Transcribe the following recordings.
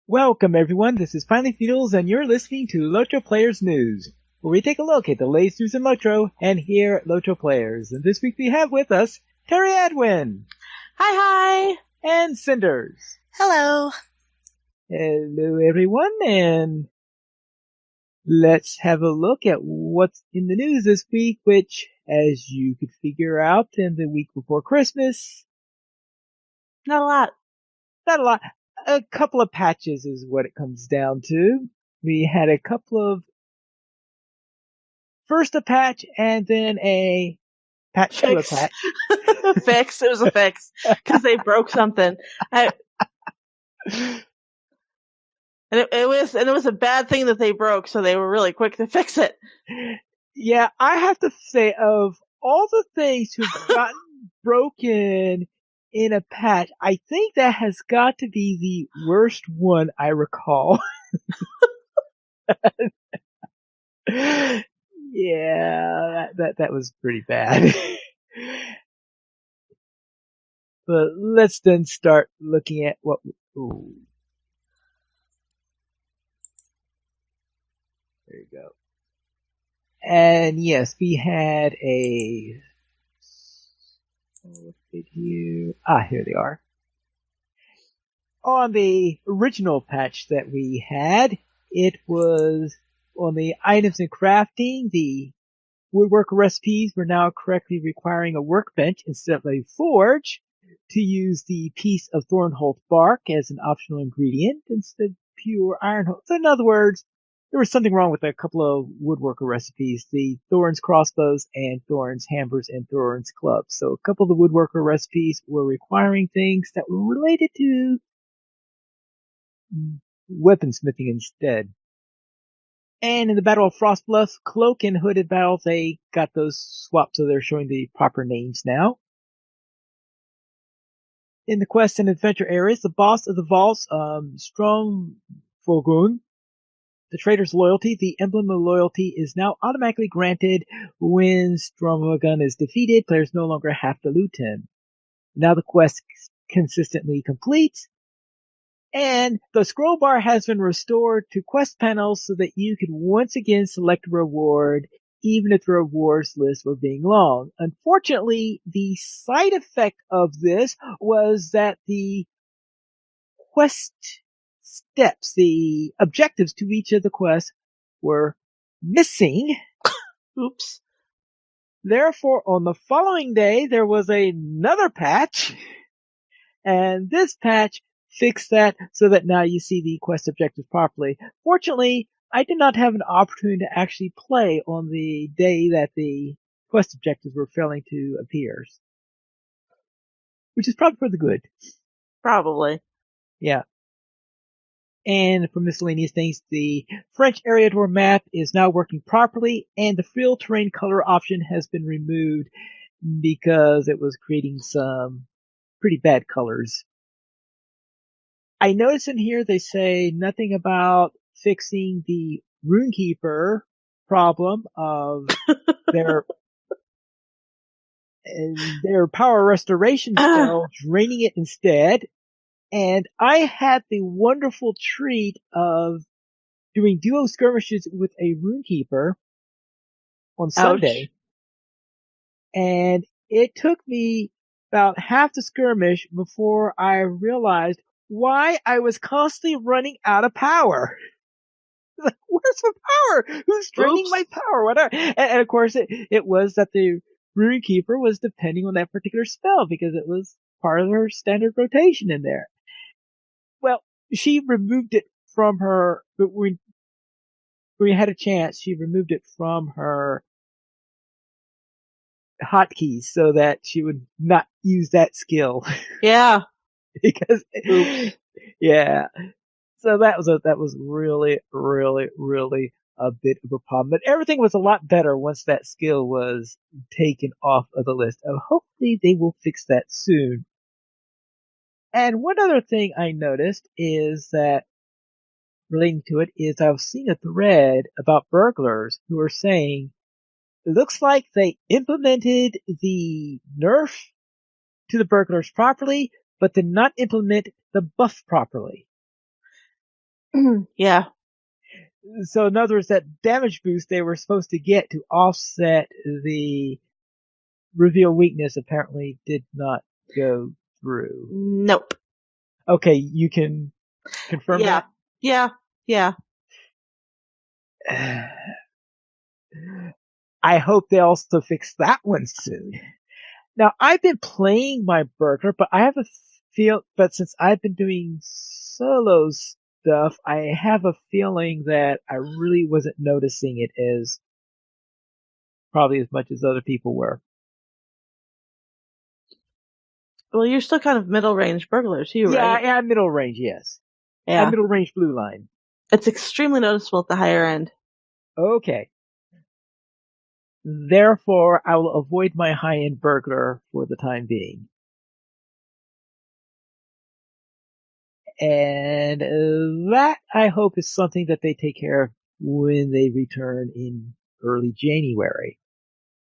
Welcome everyone, this is Finally Feudals and you're listening to LOTRO Players News, where we take a look at the latest news in LOTRO and here at LOTRO Players. And this week we have with us Terry Edwin. Hi. And Cinders. Hello. Hello everyone, and let's have a look at what's in the news this week, which, as you could figure out, in the week before Christmas, Not a lot. not a lot. A couple of patches is what it comes down to. We had a couple of first a patch and then a patch to a patch. Fix. It was a fix because they broke something. And it was a bad thing that they broke, so they were really quick to fix it. Yeah, I have to say, of all the things who've gotten broken in a patch, I think that has got to be the worst one I recall. Yeah, that was pretty bad. But let's then start looking at what. Ooh. There you go. And yes, we had a. Here they are. On the original patch that we had, it was on the items and crafting, the woodworker recipes were now correctly requiring a workbench instead of a forge, to use the piece of thornhold bark as an optional ingredient instead of pure iron. So in other words, there was something wrong with a couple of woodworker recipes, the Thorns crossbows and Thorns hammers and Thorns clubs. So a couple of the woodworker recipes were requiring things that were related to weaponsmithing instead. And in the Battle of Frostbluff, Cloak and Hooded Battle, they got those swapped so they're showing the proper names now. In the quest and adventure areas, the boss of the vaults, Stromfogun, the trader's loyalty, the emblem of loyalty, is now automatically granted when Stromfogun is defeated. Players no longer have to loot him. Now the quest consistently completes, and the scroll bar has been restored to quest panels so that you can once again select a reward, even if the rewards list were being long. Unfortunately, the side effect of this was that the quest steps, the objectives to each of the quests, were missing. Oops. Therefore, on the following day, there was another patch, and this patch fixed that so that now you see the quest objectives properly. Fortunately, I did not have an opportunity to actually play on the day that the quest objectives were failing to appear, which is probably for the good. Probably. Yeah. And for miscellaneous things, the French area tour map is now working properly, and the field terrain color option has been removed because it was creating some pretty bad colors. I notice in here they say nothing about fixing the Runekeeper problem of their power restoration spell, draining it instead. And I had the wonderful treat of doing duo skirmishes with a Runekeeper on Sunday. And it took me about half the skirmish before I realized why I was constantly running out of power. Like, where's the power? Who's draining my power? Whatever. And of course, it was that the Runekeeper was depending on that particular spell because it was part of her standard rotation in there. Well, she removed it from her, but when we had a chance, she removed it from her hotkeys so that she would not use that skill. Yeah. Because, yeah. So that was really, really, really a bit of a problem. But everything was a lot better once that skill was taken off of the list. Hopefully they will fix that soon. And one other thing I noticed is that, relating to it, is I've seen a thread about burglars who are saying it looks like they implemented the nerf to the burglars properly, but did not implement the buff properly. Yeah. So in other words, that damage boost they were supposed to get to offset the reveal weakness apparently did not go through. Nope. Okay, you can confirm Yeah. Yeah. Yeah. that? I hope they also fix that one soon. Now, I've been playing my burglar, but I have a but since I've been doing solo stuff, I have a feeling that I really wasn't noticing it as probably as much as other people were. Well, you're still kind of middle range burglar too, right? Yeah, middle range, yes. Yeah. Middle range blue line. It's extremely noticeable at the higher end. Okay. Therefore, I will avoid my high-end burglar for the time being. And that, I hope, is something that they take care of when they return in early January.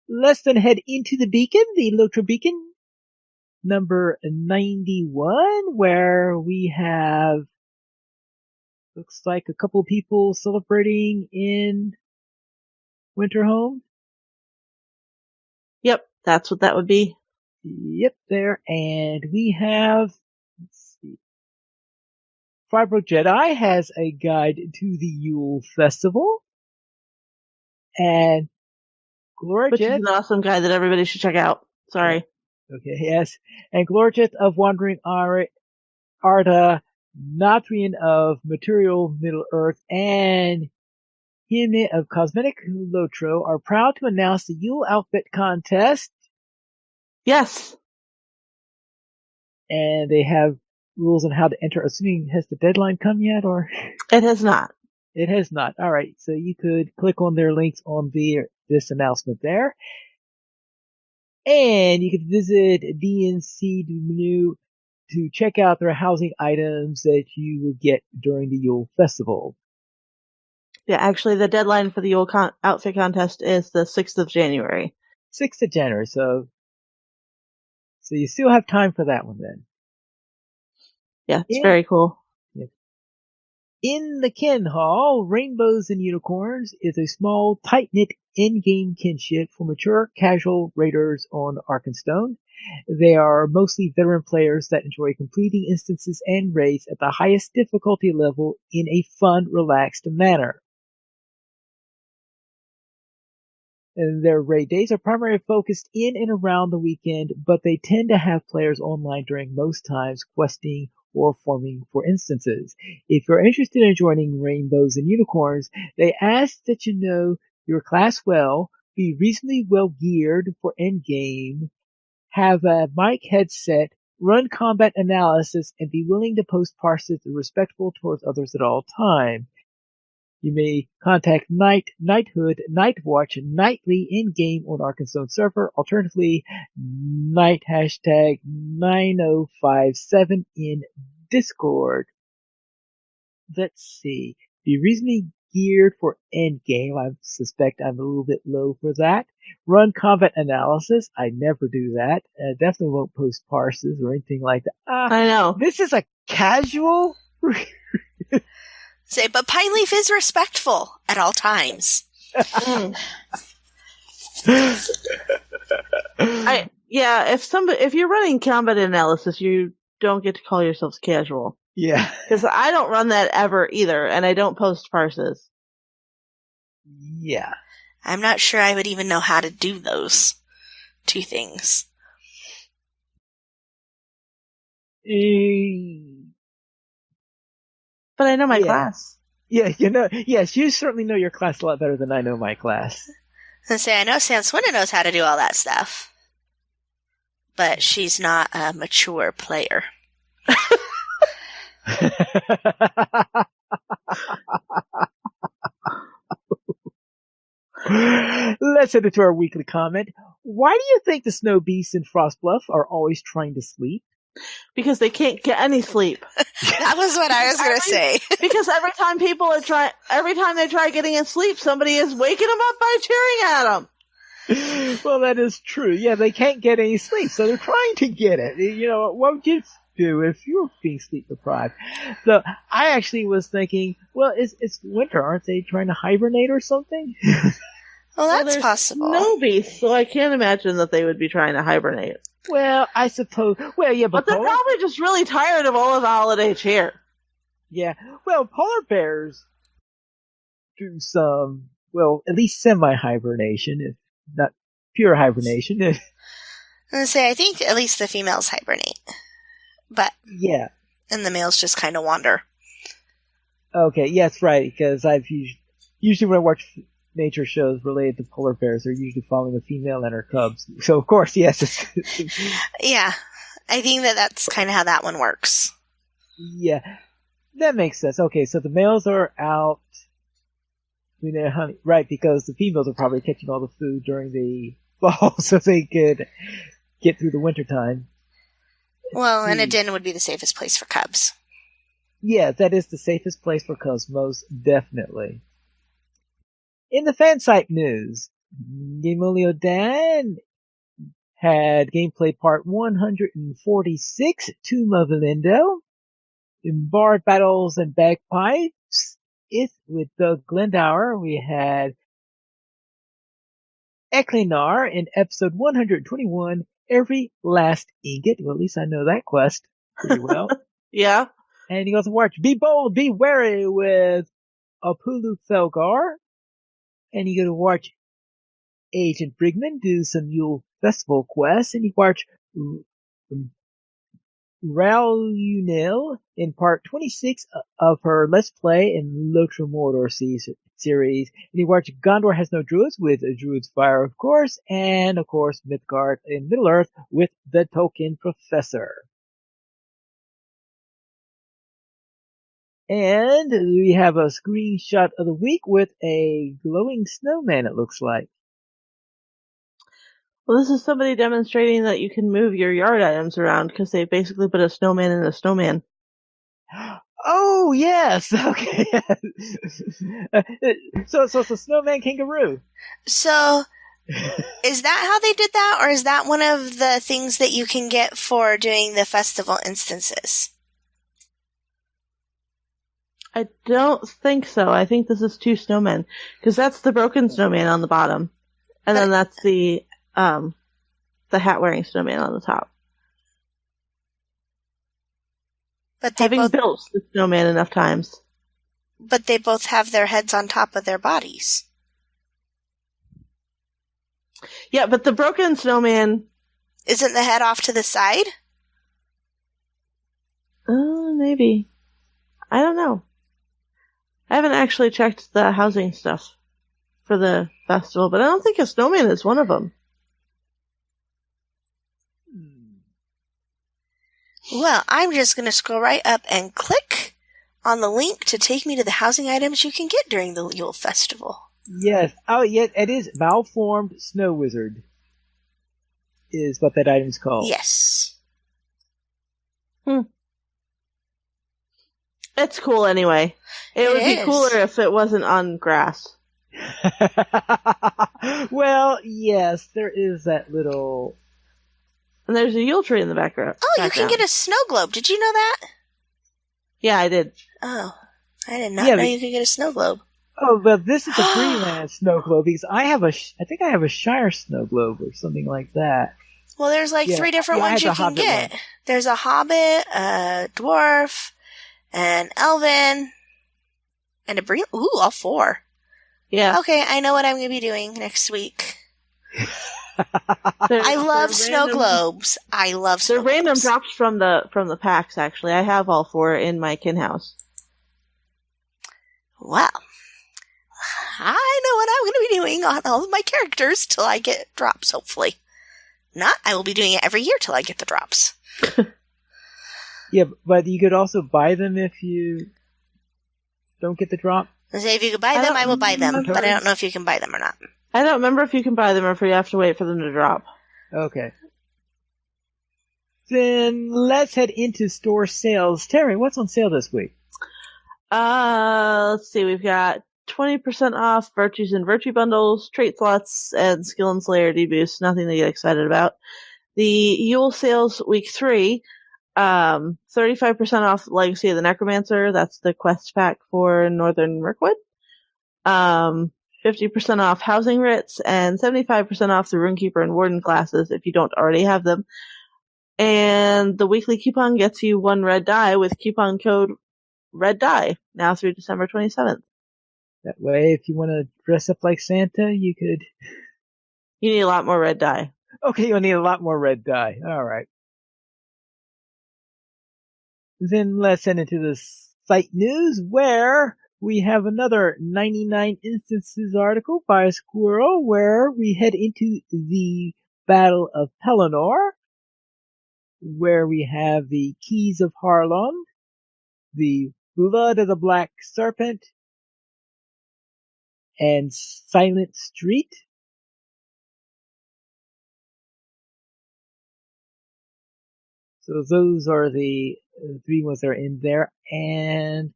Let's then head into the beacon, the LOTRO beacon, number 91, where we have, looks like a couple people celebrating in Winterhome. Yep, that's what that would be. Yep, there. And we have, let's see, Fibro Jedi has a guide to the Yule Festival. And Which is Glorjet, an awesome guy that everybody should check out. Sorry. okay, yes. And Glorjet of Wandering Arda, Nathrian of Material Middle Earth, and Hime of Cosmetic Lotro are proud to announce the Yule Outfit Contest. Yes. And they have rules on how to enter. Assuming, has the deadline come yet, or? It has not. It has not. All right. So you could click on their links on this announcement there. And you could visit DNC menu to check out their housing items that you will get during the Yule Festival. Yeah, actually, the deadline for the Yule Outfit Contest is the 6th of January. 6th of January, so you still have time for that one then. Yeah, it's very cool. In the Kin Hall, Rainbows and Unicorns is a small, tight-knit in-game kinship for mature, casual raiders on Arkenstone. They are mostly veteran players that enjoy completing instances and raids at the highest difficulty level in a fun, relaxed manner. And their raid days are primarily focused in and around the weekend, but they tend to have players online during most times questing or farming for instances. If you're interested in joining Rainbows and Unicorns, they ask that you know your class well, be reasonably well geared for endgame, have a mic headset, run combat analysis, and be willing to post parses respectful towards others at all times. You may contact Knighthood, Nightwatch nightly in-game on Arkenstone server. Alternatively, Night hashtag 9057 in Discord. Let's see. Be reasonably geared for endgame. I suspect I'm a little bit low for that. Run combat analysis. I never do that. Definitely won't post parses or anything like that. I know. This is a casual... Say, but Pineleaf is respectful at all times. If you're running combat analysis, you don't get to call yourselves casual. Yeah. Because I don't run that ever either, and I don't post parses. Yeah. I'm not sure I would even know how to do those two things. But I know my class. Yeah, yes, you certainly know your class a lot better than I know my class. And say, I know Sam Swinton knows how to do all that stuff. But she's not a mature player. Let's head into our weekly comment. Why do you think the Snow Beasts in Frostbluff are always trying to sleep? Because they can't get any sleep. That was what I was going to say. Because every time they try getting in sleep, somebody is waking them up by cheering at them. Well, that is true. Yeah, they can't get any sleep, so they're trying to get it. What would you do if you're being sleep deprived? So I actually was thinking, well, it's winter. Aren't they trying to hibernate or something? Well, that's there's possible. snow beasts, so I can't imagine that they would be trying to hibernate. Well, I suppose. Well, yeah, But they're probably just really tired of all of the holiday cheer. Yeah. Well, polar bears do some, well, at least semi-hibernation, if not pure hibernation. I'm gonna say, I think at least the females hibernate. But, Yeah. and the males just kind of wander. Okay, yeah, that's right, because I've usually when I watch nature shows related to polar bears, they're usually following a female and her cubs. So, of course, yes. Yeah. I think that's kind of how that one works. Yeah. That makes sense. Okay, so the males are out doing their honey. Right, because the females are probably catching all the food during the fall so they could get through the winter time. Well, and a den would be the safest place for cubs. Yeah, that is the safest place for cubs, most definitely. In the fan site news, Gamolio Dan had gameplay part 146, Tomb of Elindo, in Bard Battles and Bagpipes. With Doug Glendower, we had Eklinar in episode 121, Every Last Ingot. Well, at least I know that quest pretty well. Yeah. And you also watch Be Bold, Be Wary with Apulu Felgar. And you go to watch Agent Brigman do some Yule Festival quests. And you watch Raulunil in part 26 of her Let's Play in LOTRO Mordor series. And you watch Gondor Has No Druids with Druid's Fire, of course. And, of course, Mythgard in Middle-earth with the Tolkien Professor. And we have a screenshot of the week with a glowing snowman, it looks like. Well, this is somebody demonstrating that you can move your yard items around because they basically put a snowman in a snowman. Oh, yes! Okay. So it's a snowman kangaroo. So, is that how they did that, or is that one of the things that you can get for doing the festival instances? I don't think so. I think this is two snowmen, because that's the broken snowman on the bottom, and then that's the hat-wearing snowman on the top. But they Having built the snowman enough times. But they both have their heads on top of their bodies. Yeah, but the broken snowman... Isn't the head off to the side? Maybe. I don't know. I haven't actually checked the housing stuff for the festival, but I don't think a snowman is one of them. Well, I'm just going to scroll right up and click on the link to take me to the housing items you can get during the Yule Festival. Yes. Oh, yeah, it is Malformed Snow Wizard is what that item's called. Yes. It's cool anyway. It would be cooler if it wasn't on grass. Well, yes, there is that little... And there's a Yule tree in the background. Oh, you can get a snow globe. Did you know that? Yeah, I did. Oh, I did not know you could get a snow globe. Oh, but this is a Greenland snow globe because I think I have a Shire snow globe or something like that. Well, there's like 3 different ones you can get. One. There's a hobbit, a dwarf, an elven, and a bree. Ooh, all 4. Yeah. Okay, I know what I'm going to be doing next week. I love snow globes. I love snow globes. They're random drops from the packs, actually. I have all 4 in my kin house. Well, I know what I'm going to be doing on all of my characters till I get drops, hopefully. Not, I will be doing it every year till I get the drops. Yeah, but you could also buy them if you don't get the drop. I say if you could buy them, I will buy them, but I don't know if you can buy them or not. I don't remember if you can buy them or if you have to wait for them to drop. Okay. Then let's head into store sales. Terry, what's on sale this week? Let's see. We've got 20% off Virtues and Virtue Bundles, Trait Slots, and Skill and Slayer deboosts. Nothing to get excited about. The Yule sales week 3. 35% off Legacy of the Necromancer. That's the quest pack for Northern Mirkwood. 50% off Housing Writs, and 75% off the Runekeeper and Warden classes if you don't already have them. And the weekly coupon gets you 1 red die with coupon code Red Die now through December 27th. That way, if you want to dress up like Santa, you could. You need a lot more red die. Okay, you'll need a lot more red die. All right. Then let's head into the site news, where we have another 99 instances article by a squirrel, where we head into the Battle of Pelennor, where we have the Keys of Harlond, the Blood of the Black Serpent, and Silent Street. So those are the 3 ones that are in there. And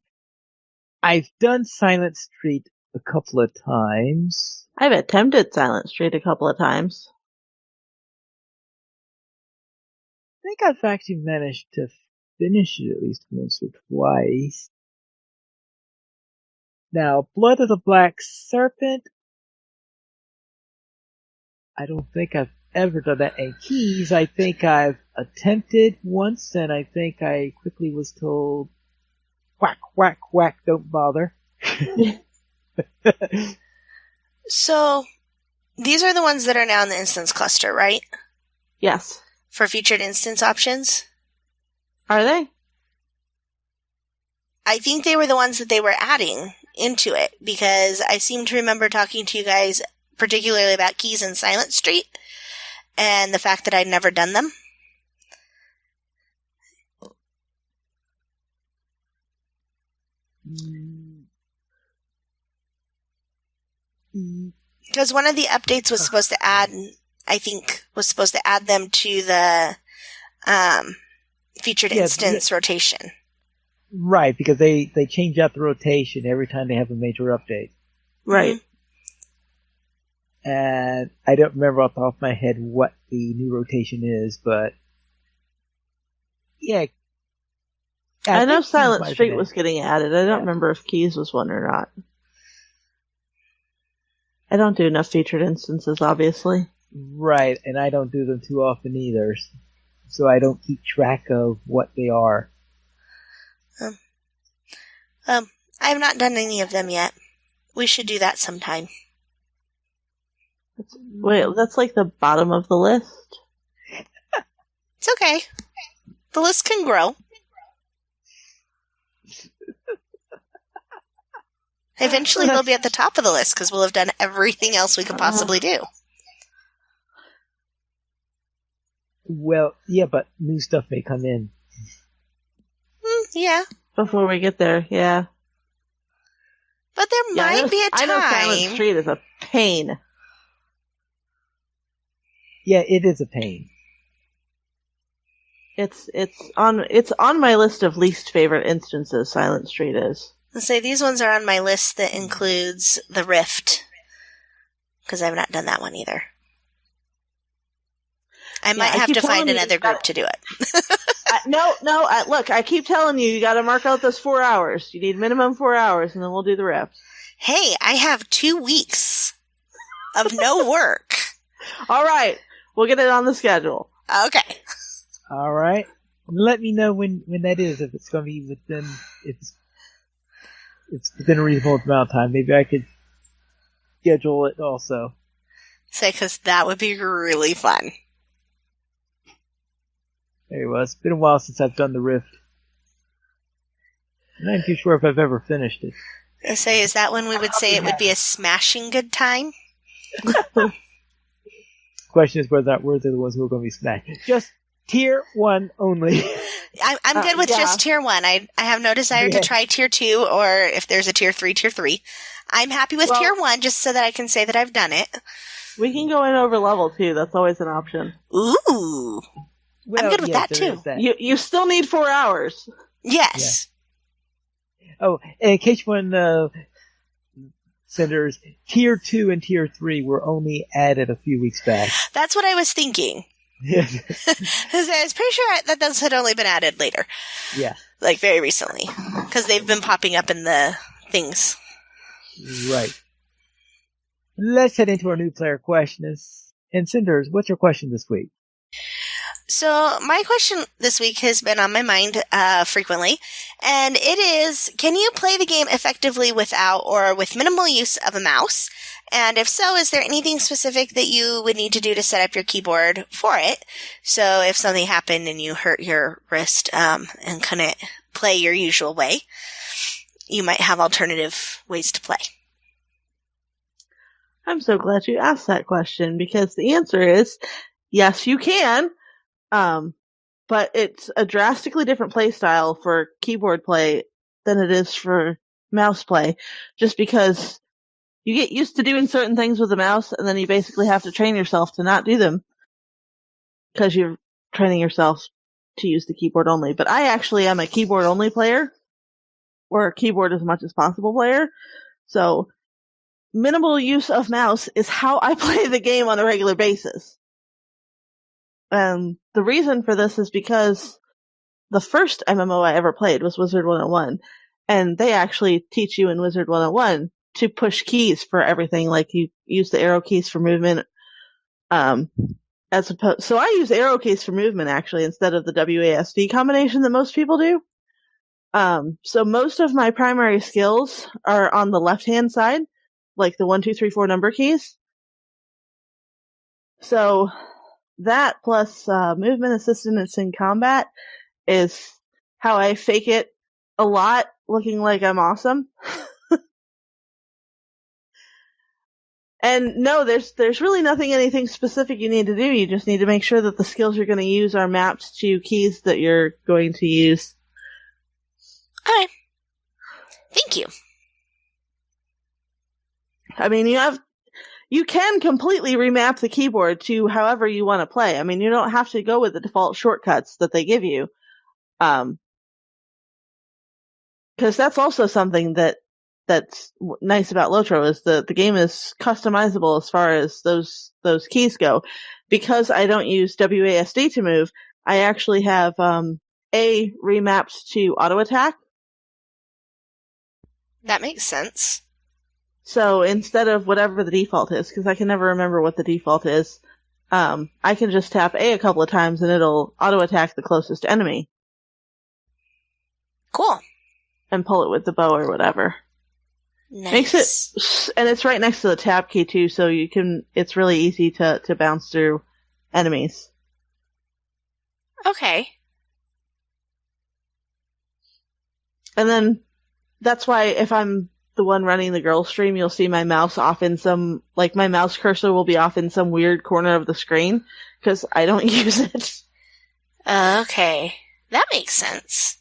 I've done Silent Street a couple of times. I've attempted Silent Street a couple of times. I think I've actually managed to finish it at least once or twice. Now, Blood of the Black Serpent, I don't think I've ever done that. And Keys, I think I've attempted once, and I think I quickly was told, whack, whack, whack, don't bother. So, these are the ones that are now in the instance cluster, right? Yes. For featured instance options? Are they? I think they were the ones that they were adding into it, because I seem to remember talking to you guys particularly about Keys and Silent Street, and the fact that I'd never done them. Because one of the updates was supposed to add, I think, was supposed to add them to the featured instance rotation. Right, because they change out the rotation every time they have a major update. Right. And I don't remember off the top of my head what the new rotation is, but yeah. I know Silent Street was getting added. I don't remember if Keys was one or not. I don't do enough featured instances, obviously. Right, and I don't do them too often either, so I don't keep track of what they are. I have not done any of them yet. We should do that sometime. Wait, that's like the bottom of the list? It's okay. The list can grow. Eventually they'll be at the top of the list, because we'll have done everything else we could possibly do. Well, yeah, but new stuff may come in. Yeah. Before we get there, yeah. But there might be a time. I know Silent Street is a pain. Yeah, it is a pain. It's on my list of least favorite instances. Silent Street is. Let's say these ones are on my list that includes the Rift, because I've not done that one either. I might have to find another group to do it. Look, I keep telling you got to mark out those 4 hours. You need minimum 4 hours, and then we'll do the Rift. Hey, I have 2 weeks of no work. All right. We'll get it on the schedule. Okay. All right. Let me know when that is, if it's going to be within, it's within a reasonable amount of time. Maybe I could schedule it also. Say, because that would be really fun. There you go. It's been a while since I've done the Rift. I'm not too sure if I've ever finished it. I say, is that when we would say it would be a smashing good time? Question is whether we're the ones who are going to be smashed. Just tier 1 only. I'm good with just tier 1. I have no desire to try tier 2, or if there's a tier 3. I'm happy with tier 1 just so that I can say that I've done it. We can go in over level 2. That's always an option. Ooh. Well, I'm good with that too. You still need 4 hours. Yes. Yeah. Oh, and in case one senders, tier 2 and tier 3 were only added a few weeks back. That's what I was thinking. Yes. I was pretty sure that those had only been added later. Yeah. Like very recently. Because they've been popping up in the things. Right. Let's head into our new player questions. And Cinders, what's your question this week? So my question this week has been on my mind frequently, and it is, can you play the game effectively without or with minimal use of a mouse? And if so, is there anything specific that you would need to do to set up your keyboard for it? So if something happened and you hurt your wrist and couldn't play your usual way, you might have alternative ways to play. I'm so glad you asked that question, because the answer is yes, you can. But it's a drastically different play style for keyboard play than it is for mouse play, just because you get used to doing certain things with the mouse, and then you basically have to train yourself to not do them because you're training yourself to use the keyboard only. But I actually am a keyboard only player, or a keyboard as much as possible player. So minimal use of mouse is how I play the game on a regular basis. And the reason for this is because the first MMO I ever played was Wizard 101, and they actually teach you in Wizard 101 to push keys for everything. Like, you use the arrow keys for movement, so I use arrow keys for movement actually instead of the WASD combination that most people do. So most of my primary skills are on the left-hand side, like the 1, 2, 3, 4 number keys. So that plus movement assistance in combat is how I fake it a lot, looking like I'm awesome. And no, there's really anything specific you need to do. You just need to make sure that the skills you're going to use are mapped to keys that you're going to use. Okay. Thank you. I mean, you can completely remap the keyboard to however you want to play. I mean, you don't have to go with the default shortcuts that they give you. Because that's also something that's nice about LOTRO, is the game is customizable as far as those keys go. Because I don't use WASD to move, I actually have A remapped to auto attack. That makes sense. So instead of whatever the default is, because I can never remember what the default is, I can just tap A couple of times and it'll auto attack the closest enemy. Cool. And pull it with the bow or whatever. Nice. Makes it, and it's right next to the tab key too, so it's really easy to bounce through enemies. Okay. And then that's why if I'm the one running the girl stream, you'll see my mouse off in my mouse cursor will be off in some weird corner of the screen, because I don't use it. Okay. That makes sense.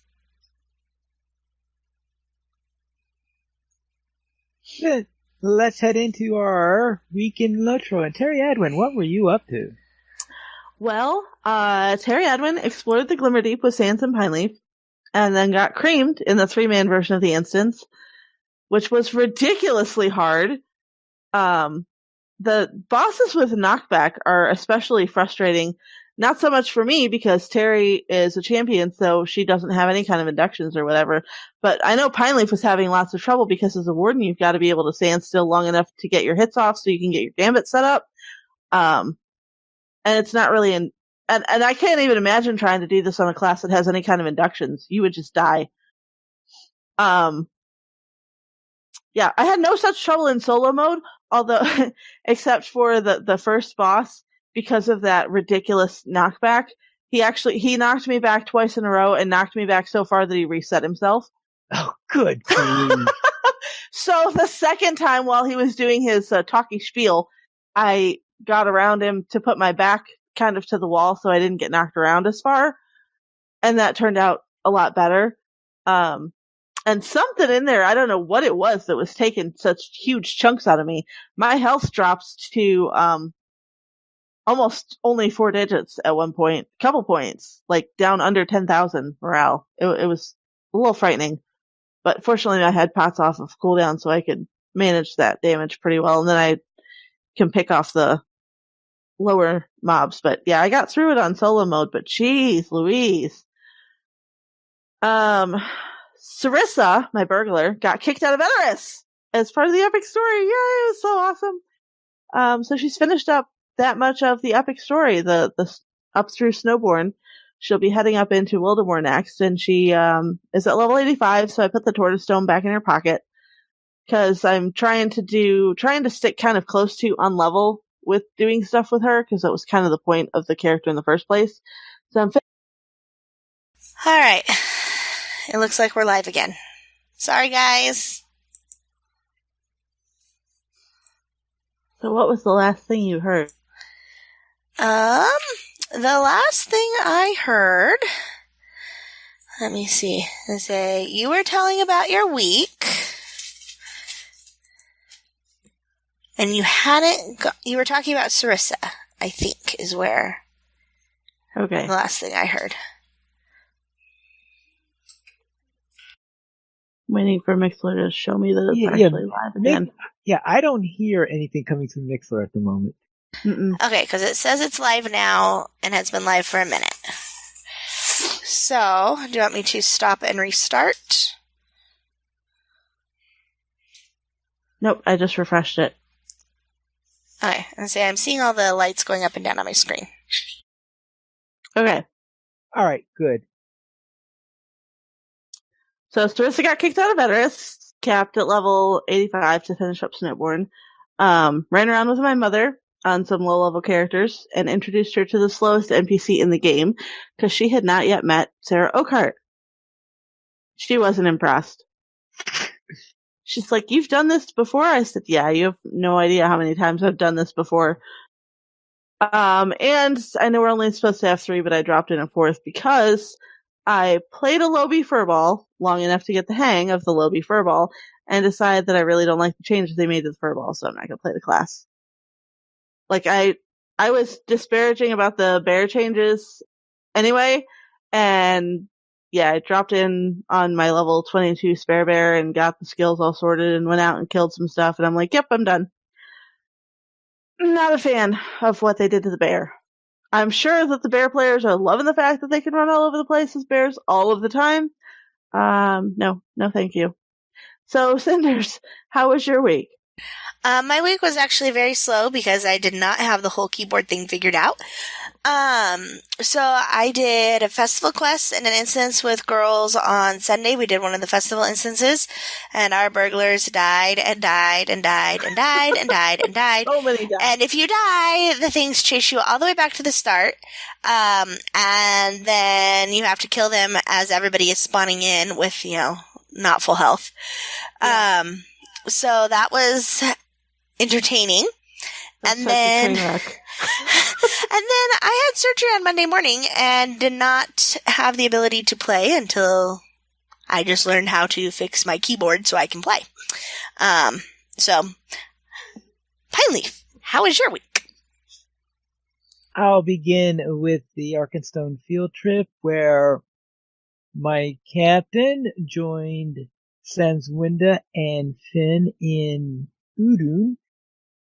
Good. Let's head into our week in LOTRO. And Terry Edwin, what were you up to? Well, Terry Edwin explored the Glimmer Deep with Sans and Pineleaf, and then got creamed in the 3-man version of the instance, which was ridiculously hard. The bosses with knockback are especially frustrating. Not so much for me, because Terry is a champion, so she doesn't have any kind of inductions or whatever. But I know Pineleaf was having lots of trouble, because as a warden, you've got to be able to stand still long enough to get your hits off so you can get your gambit set up. And it's not really and I can't even imagine trying to do this on a class that has any kind of inductions. You would just die. Yeah, I had no such trouble in solo mode, although, except for the first boss, because of that ridiculous knockback. He knocked me back twice in a row, and knocked me back so far that he reset himself. Oh, good grief. So the second time, while he was doing his talky spiel, I got around him to put my back kind of to the wall so I didn't get knocked around as far. And that turned out a lot better. And something in there, I don't know what it was that was taking such huge chunks out of me. My health drops to almost only 4 digits at one point, couple points, like down under 10,000 morale. It was a little frightening. But fortunately, I had pots off of cooldown, so I could manage that damage pretty well. And then I can pick off the lower mobs. But yeah, I got through it on solo mode, but geez Louise. Sarissa, my burglar, got kicked out of Edoras as part of the epic story. Yay, it was so awesome. So she's finished up that much of the epic story, the up through Snowborn. She'll be heading up into Wildemore next, and she is at level 85, so I put the Tortoise Stone back in her pocket because I'm trying to stick kind of close to on level with doing stuff with her, because that was kind of the point of the character in the first place. So I'm All right. It looks like we're live again. Sorry, guys. So what was the last thing you heard? The last thing I heard, let me see, is you were telling about your week, and you were talking about Sarissa, I think, is where Okay. the last thing I heard. Waiting for Mixler to show me that it's actually live again. I don't hear anything coming through Mixler at the moment. Mm-mm. Okay, because it says it's live now and has been live for a minute. So, do you want me to stop and restart? Nope, I just refreshed it. Okay, and say I'm seeing all the lights going up and down on my screen. Okay. All right, good. So Sarissa got kicked out of Edoras, capped at level 85 to finish up Snowborn. Ran around with my mother on some low-level characters and introduced her to the slowest NPC in the game because she had not yet met Sarah Oakhart. She wasn't impressed. She's like, "You've done this before?" I said, "Yeah, you have no idea how many times I've done this before." And I know we're only supposed to have 3, but I dropped in a 4th because I played a Lobby Furball long enough to get the hang of the Lobby Furball and decided that I really don't like the changes they made to the Furball, so I'm not going to play the class. Like, I was disparaging about the bear changes anyway, and yeah, I dropped in on my level 22 spare bear and got the skills all sorted and went out and killed some stuff, and I'm like, yep, I'm done. Not a fan of what they did to the bear. I'm sure that the bear players are loving the fact that they can run all over the place as bears all of the time. No, thank you. So, Cinders, how was your week? My week was actually very slow because I did not have the whole keyboard thing figured out. So I did a festival quest and an instance with girls on Sunday. We did one of the festival instances, and our burglars died and died and died and died and died and died. So many died. And if you die, the things chase you all the way back to the start. And then you have to kill them as everybody is spawning in with, not full health. Yeah. So that was entertaining. That's and such a then train wreck. and then I had surgery on Monday morning and did not have the ability to play until I just learned how to fix my keyboard so I can play. So Pine Leaf, how was your week? I'll begin with the Arkenstone field trip where my captain joined Sanswinda and Finn in Udun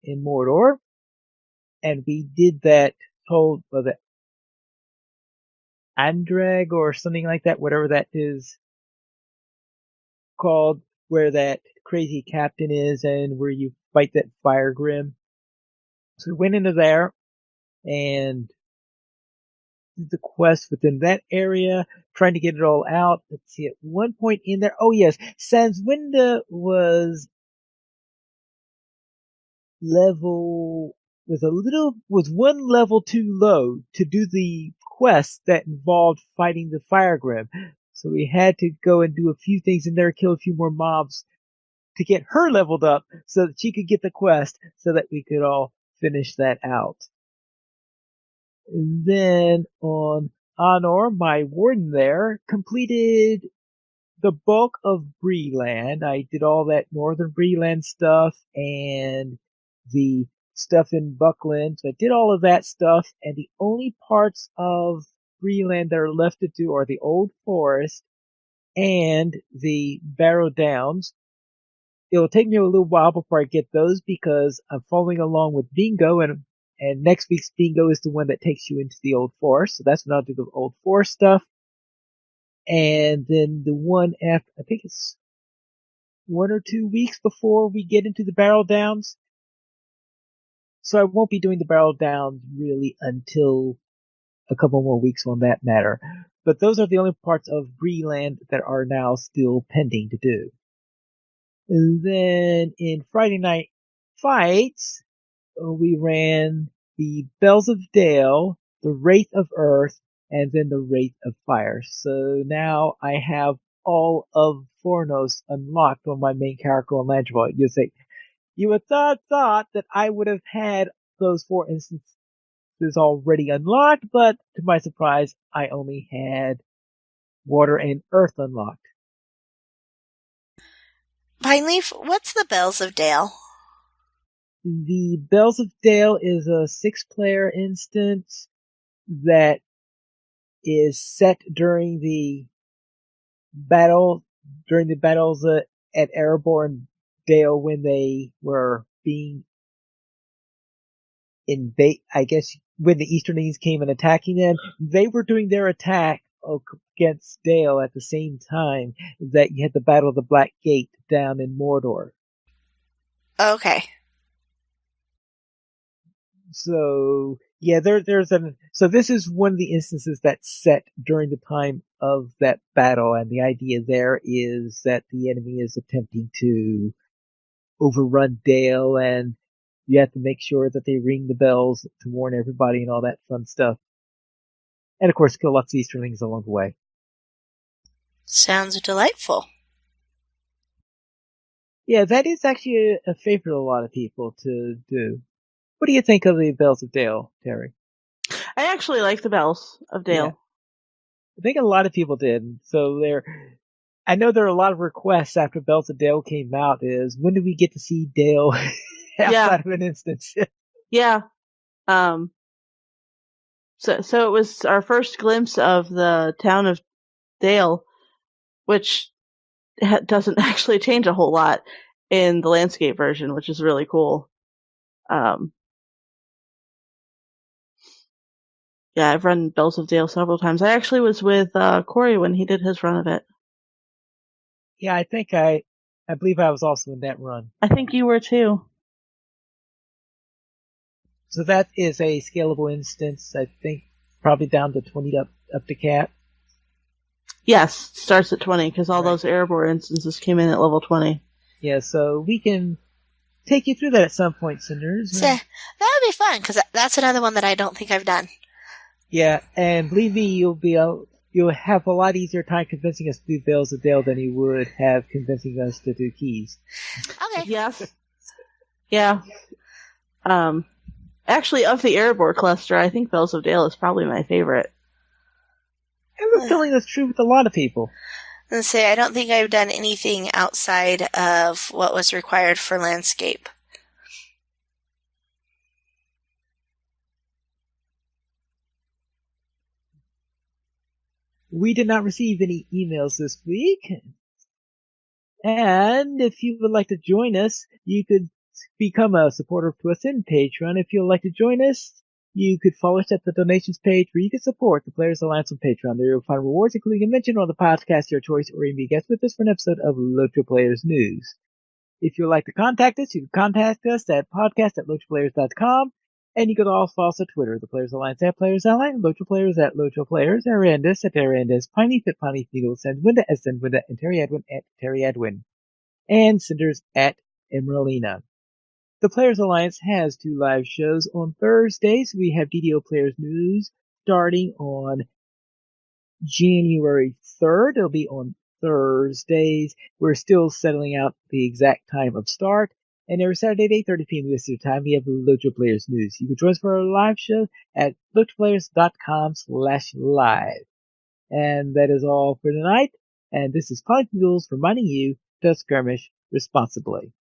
in Mordor, and we did that whole the Andrag or something like that, whatever that is called, where that crazy captain is and where you fight that fire grim. So we went into there and did the quest within that area, trying to get it all out. Let's see, at one point in there, oh yes, Sanswinda was one level too low to do the quest that involved fighting the fire grim. So we had to go and do a few things in there, kill a few more mobs to get her leveled up so that she could get the quest so that we could all finish that out. And then on Honor, my warden there completed the bulk of Breeland. I did all that northern Breeland stuff and the stuff in Buckland. So I did all of that stuff, and the only parts of Breeland that are left to do are the Old Forest and the Barrow Downs. It will take me a little while before I get those because I'm following along with Bingo, and And next week's bingo is the one that takes you into the Old Forest. So that's when I'll do the Old Forest stuff. And then the one after, I think it's 1 or 2 weeks before we get into the Barrel Downs. So I won't be doing the Barrel Downs really until a couple more weeks on that matter. But those are the only parts of Breeland that are now still pending to do. And then in Friday Night Fights, we ran the Bells of Dale, the Wraith of Earth, and then the Wraith of Fire. So now I have all of Fornos unlocked on my main character on Landroid. You say, you would thought that I would have had those 4 instances already unlocked, but to my surprise, I only had Water and Earth unlocked. Pineleaf, what's the Bells of Dale? The Bells of Dale is a 6-player instance that is set during the battles at Erebor Dale when they were being invaded. I guess when the Easternlings came and attacking them, they were doing their attack against Dale at the same time that you had the Battle of the Black Gate down in Mordor. Okay. So yeah, so this is one of the instances that's set during the time of that battle, and the idea there is that the enemy is attempting to overrun Dale, and you have to make sure that they ring the bells to warn everybody and all that fun stuff. And of course, kill lots of Easterlings along the way. Sounds delightful. Yeah, that is actually a favorite of a lot of people to do. What do you think of the Bells of Dale, Terry? I actually like the Bells of Dale. Yeah. I think a lot of people did. So I know there are a lot of requests after Bells of Dale came out is, when do we get to see Dale outside of an instance? Yeah. So it was our first glimpse of the town of Dale, which doesn't actually change a whole lot in the landscape version, which is really cool. Yeah, I've run Bells of Dale several times. I actually was with Corey when he did his run of it. Yeah, I think I believe I was also in that run. I think you were too. So that is a scalable instance, I think probably down to 20 up to cap. Yes, starts at 20 because all those Erebor instances came in at level 20. Yeah, so we can take you through that at some point, Cinders. So, that would be fun because that's another one that I don't think I've done. Yeah, and believe me, you'll have a lot easier time convincing us to do Bells of Dale than you would have convincing us to do Keys. Okay. Yes. Yeah. Actually, of the Erebor cluster, I think Bells of Dale is probably my favorite. I have a feeling that's true with a lot of people. And say I don't think I've done anything outside of what was required for landscape. We did not receive any emails this week. And if you would like to join us, you could become a supporter to us in Patreon. If you would like to join us, you could follow us at the donations page where you can support the Players Alliance on Patreon. There you'll find rewards, including a mention on the podcast of your choice, or even be a guest with us for an episode of LOTRO Players News. If you would like to contact us, you can contact us at podcast@LOTROPlayers.com. And you can also follow us on Twitter, the Players Alliance at Players Alliance, LOTRO Players at LOTRO Players, Arandis at Arandis, Pineleaf at Pineleaf Needles, and Winda at Winda, and Terry Edwin at Terry Edwin, and Cinders at Emeralina. The Players Alliance has 2 live shows on Thursdays. We have DDO Players News starting on January 3rd. It'll be on Thursdays. We're still settling out the exact time of start. And every Saturday at 8:30 p.m. Eastern Time, we have LOTRO Players News. You can join us for our live show at LOTROPlayers.com/live. And that is all for tonight. And this is Pineleaf Needles reminding you to skirmish responsibly.